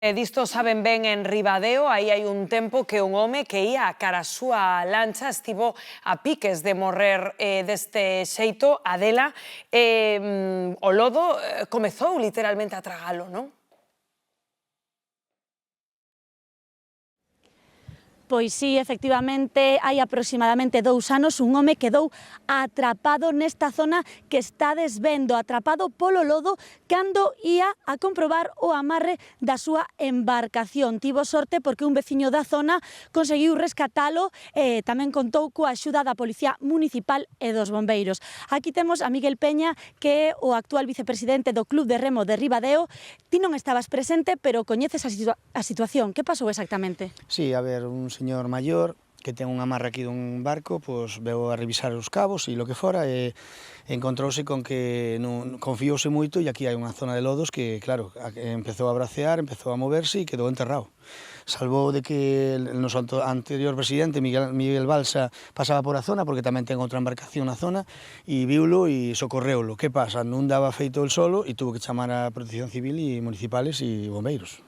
E disto saben ben en Ribadeo, aí hai un tempo que un home que ía cara a súa lancha estivo a piques de morrer deste xeito. Adela, o lodo comezou literalmente a tragalo, non? Pois sí, efectivamente, hai aproximadamente 2 anos un home quedou atrapado nesta zona que estades vendo, atrapado polo lodo cando ía a comprobar o amarre da súa embarcación. Tivo sorte porque un veciño da zona conseguiu rescatalo e tamén contou coa axuda da Policía Municipal e dos bombeiros. Aquí temos a Miguel Peña, que é o actual vicepresidente do Club de Remo de Ribadeo. Ti non estabas presente, pero coñeces a situación. Que pasou exactamente? Sí, a ver, un señor maior que ten un amarre aquí dun barco, pois veu a revisar os cabos e lo que fora, e encontrouse con que confiouse moito e aquí hai unha zona de lodos que, claro, empezou a bracear, empezou a moverse e quedou enterrado. Salvou de que o noso anterior presidente, Miguel Balsa, pasaba por a zona, porque tamén ten outra embarcación na zona, e viulo e socorreulo. Que pasa? Non daba feito el solo e tuvo que chamar a Protección Civil e municipales e bombeiros.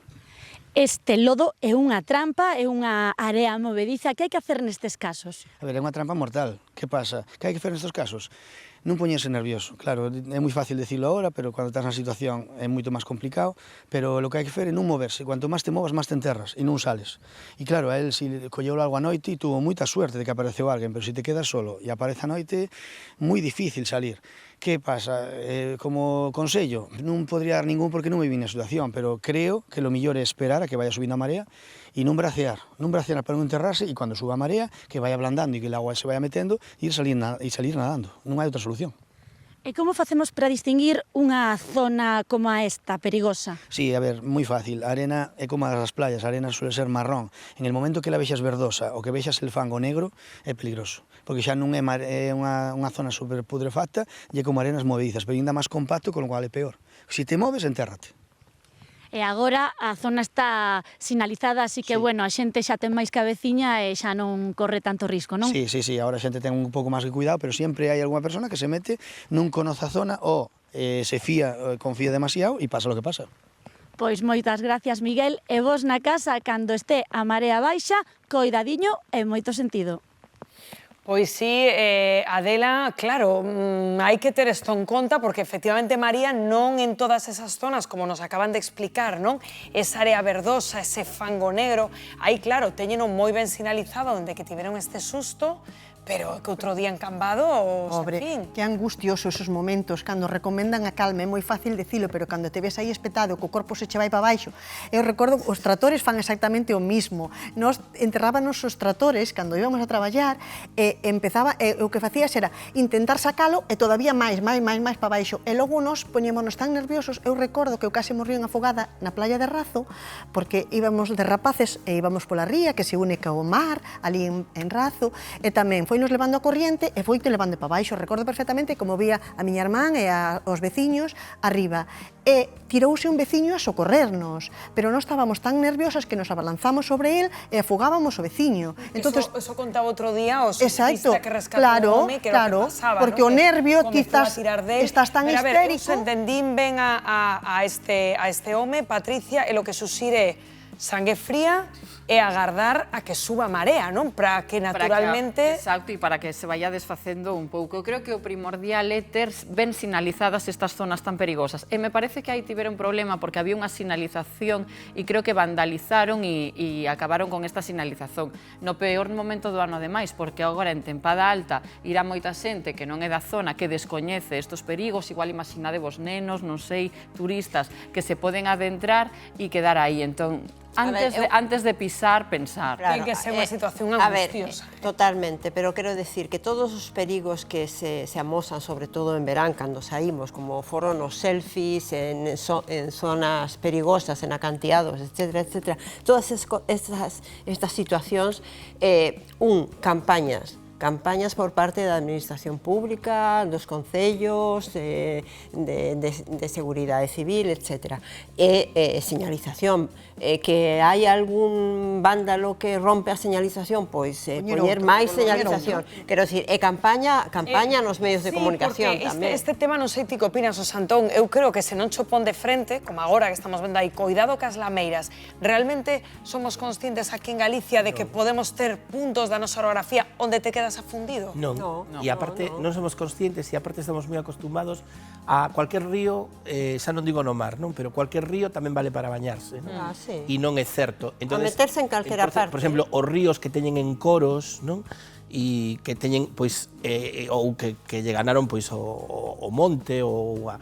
Este lodo é unha trampa, é unha área movediza. Que hai que hacer nestes casos? A ver, é unha trampa mortal. Que pasa? Que hai que facer nestes casos? Non poñerse nervioso. Claro, é moi fácil dicilo agora, pero cando estás na situación é moito máis complicado, pero o que hai que facer é non moverse. Cuanto máis te movas, máis te enterras e non sales. E claro, a él si colleu algo a noite e tuvo moita suerte de que apareceu alguén, pero se te quedas solo e aparece a noite, moi difícil salir. Que pasa? Como consello, non podría dar ningún porque non me vi na situación, pero creo que lo millor é esperar a que vaya subindo a marea e non bracear para non enterrarse, e cando suba a marea, que vaya ablandando e que el agua se vaya metendo e salir nadando. Non hai outra solución. E como facemos para distinguir unha zona como esta, perigosa? Sí, a ver, moi fácil. A arena é como as playas, a arena suele ser marrón. En el momento que la vexas verdosa ou que vexas el fango negro, é peligroso, porque xa non é unha zona super putrefacta e é como arenas movedizas, pero ainda máis compacto, con lo cual é peor. Se te moves, entérrate. E agora a zona está sinalizada, así que, bueno, a xente xa ten máis cabeciña e xa non corre tanto risco, non? Sí, agora a xente ten un pouco máis de cuidado, pero sempre hai algunha persona que se mete, non conoce a zona ou se confía demasiado e pasa o que pasa. Pois moitas gracias, Miguel, e vos na casa, cando este a marea baixa, coidadiño e moito sentido. Pois sí, Adela, claro, hai que ter isto en conta porque efectivamente, María, non en todas esas zonas, como nos acaban de explicar, non? Esa área verdosa, ese fango negro, aí, claro, teñeno moi ben sinalizado onde que tiveron este susto, pero que outro día encambado, Pobre, en fin. que angustioso esos momentos, cando recomendan a calma, é moi fácil dicilo, pero cando te ves aí espetado, que o corpo se che vai para baixo. Eu recordo, os tratores fan exactamente o mismo. Nos enterrábanos os tratores, cando íbamos a traballar, e empezaba, o que facías era intentar sacalo e todavía máis para baixo. E logo nos poñémonos tan nerviosos, eu recordo que eu case morrín afogada na playa de Razo, porque íbamos de rapaces e íbamos pola ría, que se une co mar, ali en Razo, e tamén foinos levando a corriente e foite levando para baixo. Recordo perfectamente como vía a miña irmán e os veciños arriba. E tirouse un veciño a socorrernos, pero non estábamos tan nerviosas que nos abalanzamos sobre él e afogábamos o veciño. Entonces, eso contaba outro día o exacto, que rescató o home, que era o que pasaba, porque ¿no? o nervio quizás estás tan histérico. A ver, entendín ben a este home, Patricia, e lo que susire sangue fría e agardar a que suba a marea, non? Para que naturalmente... Exacto, e para que se vaya desfacendo un pouco. Eu creo que o primordial é ter ben sinalizadas estas zonas tan perigosas. E me parece que aí tiveron un problema porque había unha sinalización e creo que vandalizaron e acabaron con esta sinalización. No peor momento do ano ademais, porque agora en tempada alta irá moita xente que non é da zona, que descoñece estos perigos, igual imaginadevos nenos, non sei, turistas, que se poden adentrar e quedar aí. Entón, antes de pisar, pensar. Claro, ten que ser unha situación angustiosa. A ver, totalmente, pero quero decir que todos os perigos que se amosan, sobre todo en verán, cando saímos, como foron os selfies en zonas perigosas, en acanteados, etcétera, todas estas situacións, campañas campañas por parte da Administración Pública, dos concellos, de Seguridade Civil, etc. E señalización. Que hai algún vándalo que rompe a señalización, pois poñer máis señalización. Quero dicir, e campaña nos medios de comunicación tamén. Este tema non sei ti que opinas, o Santón, eu creo que se non cho pon de frente, como agora que estamos vendo aí, coidado cas lameiras, realmente somos conscientes aquí en Galicia de que podemos ter puntos da nosa orografía onde te quedas afundido? Non, e aparte non somos conscientes e aparte estamos moi acostumados a cualquier río, xa non digo no mar, non, pero cualquier río tamén vale para bañarse, non? Sí. E non é certo. Entonces, meterse en calquera parte. Por exemplo, os ríos que teñen encoros, non? E que teñen, pois, ou que lle ganaron, pois, o monte ou a...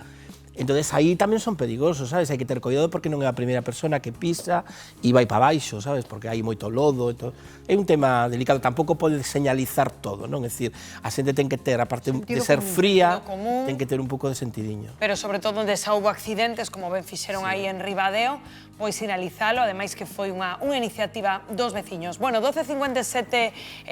Entonces, aí tamén son perigosos, sabes? Hai que ter cuidado porque non é a primeira persona que pisa e vai para baixo, sabes? Porque hai moito lodo e todo. É un tema delicado, tampouco pode señalizar todo, non? É dicir, a xente ten que ter, aparte de ser fría, ten que ter un pouco de sentidiño. Pero sobre todo onde xa houve accidentes, como ben fixeron aí en Ribadeo, pois sinalizalo, ademais que foi unha iniciativa dos veciños. Bueno, 12:57